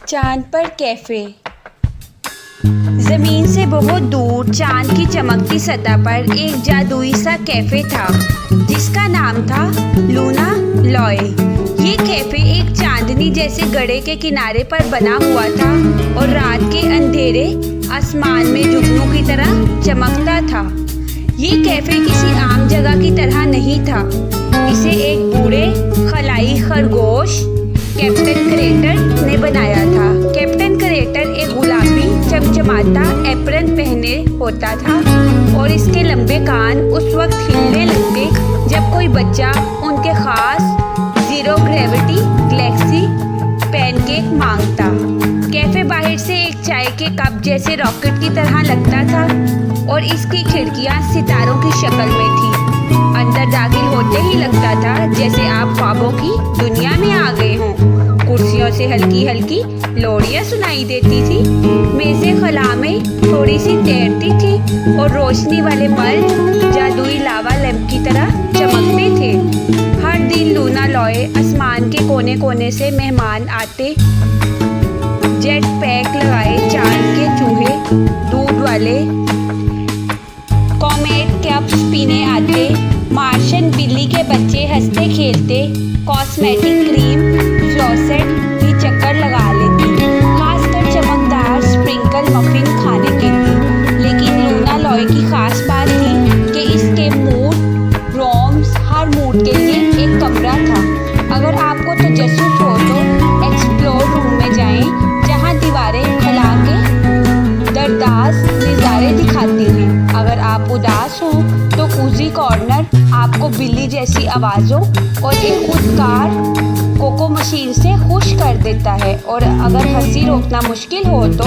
चांद पर कैफे। जमीन से बहुत दूर चांद की चमकती सतह पर एक जादुई सा कैफे था जिसका नाम था लूना लॉय। ये कैफे एक चांदनी जैसे गड्ढे के किनारे पर बना हुआ था और रात के अंधेरे आसमान में जुगनू की तरह चमकता था। ये कैफे किसी आम जगह की तरह नहीं था। इसे एक बूढ़े खलाई खरगोश कैप्टन क्रेटर ने बनाया था। कैप्टन क्रेटर एक गुलाबी चमचमाता एप्रन पहने होता था और इसके लंबे कान उस वक्त हिलने लगते जब कोई बच्चा उनके खास जीरो ग्रेविटी गैलेक्सी पैनकेक मांगता। कैफे बाहर से एक चाय के कप जैसे रॉकेट की तरह लगता था और इसकी खिड़कियां सितारों की शक्ल में थी। अंदर दाखिल होते ही लगता था जैसे आप ख्वाबों की दुनिया में आ गए हों। कुर्सियों से हल्की हल्की लोरियां सुनाई देती थी। मेज़ें खला में थोड़ी सी तैरती थी और रोशनी वाले बल्ब जादुई लावा लैंप की तरह चमकते थे। हर दिन लूना लॉय आसमान के कोने कोने से मेहमान आते। जेट पैक लगाए चांद के चूहे दूध वाले कॉमेट कप्स पीने आते। मार्शन बिल्ली के बच्चे हंसते खेलते कॉस्मेटिक क्रीम फ्लॉसेट भी चक्कर लगा लेती, खासकर चमकदार स्प्रिंकल मफिन खाने के लिए। लेकिन लूना लॉय की खास बात थी कि इसके मूड रूम्स हर मूड के लिए एक कमरा था। अगर आपको तजस्सुस हो तो एक्सप्लोर रूम में जाएं जहां दीवारें खला के दरदास नज़ारे दिखाती हैं। अगर आप उदास हो तो कूजी कॉर्नर आपको बिल्ली जैसी आवाज़ों और एक खुदकार कोको मशीन से खुश कर देता है। और अगर हंसी रोकना मुश्किल हो तो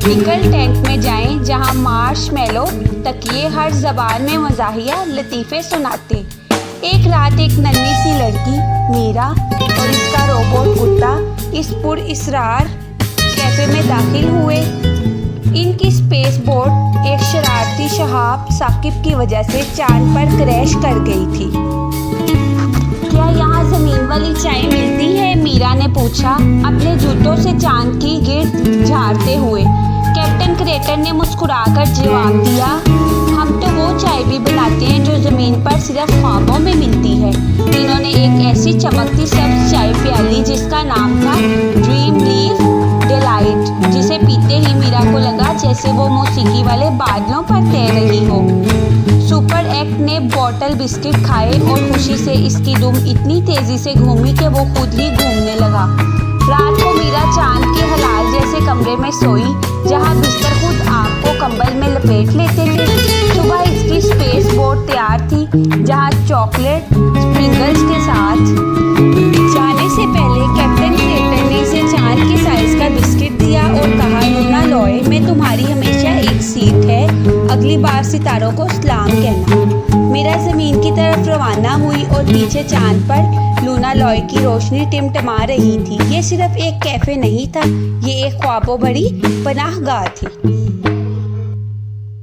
पिकल टेंट में जाएं जहां मार्शमेलो तकिए हर ज़बान में मज़ाहिया लतीफ़े सुनाते। एक रात एक नन्ही सी लड़की मीरा और इसका रोबोट कुत्ता इस पुरइसरार कैफे में दाखिल हुए। इनकी स्पेस बोट एक शरारती शहाब साकिब की वजह से चांद पर क्रैश कर गई थी। क्या यहाँ ज़मीन वाली चाय मिलती है? मीरा ने पूछा अपने जूतों से चांद की गिर्द झाड़ते हुए। कैप्टन क्रेटर ने मुस्कुराकर जवाब दिया, हम तो वो चाय भी बनाते हैं जो ज़मीन पर सिर्फ ख्वाबों में मिलती है। इन्होंने एक ऐसी चमकती सब्ज चाय प्याली जिसका नाम था ड्रीम लीफ डिलाइट, जिसे पीते ही मीरा को लगा जैसे वो मौसीकी वाले बादलों पर तैर रही हो। सुपर एक्ट ने बॉटल बिस्किट खाए और खुशी से इसकी दुम इतनी तेजी से घूमी कि वो खुद ही घूमने लगा। रात को मीरा चांद के हलाल जैसे कमरे में सोई जहां बिस्तर खुद आग को कंबल में लपेट लेते थे। सुबह इसकी स्पेस बोट तैयार थी जहां चॉकलेट स्प्रिंगल्स के साथ। जाने से पहले कैप्टन क्रेटर ने इसे चांद के साइज का बिस्किट दिया और कहा, लूना लॉय में तुम्हारी हमेशा एक सीट है, अगली बार सितारों को सलाम कहना। मीरा ज़मीन की तरफ रवाना हुई और पीछे चांद पर लूना लॉय की रोशनी टिमटिमा रही थी। ये सिर्फ एक कैफे नहीं था, ये एक ख्वाबों भरी पनाहगाह थी।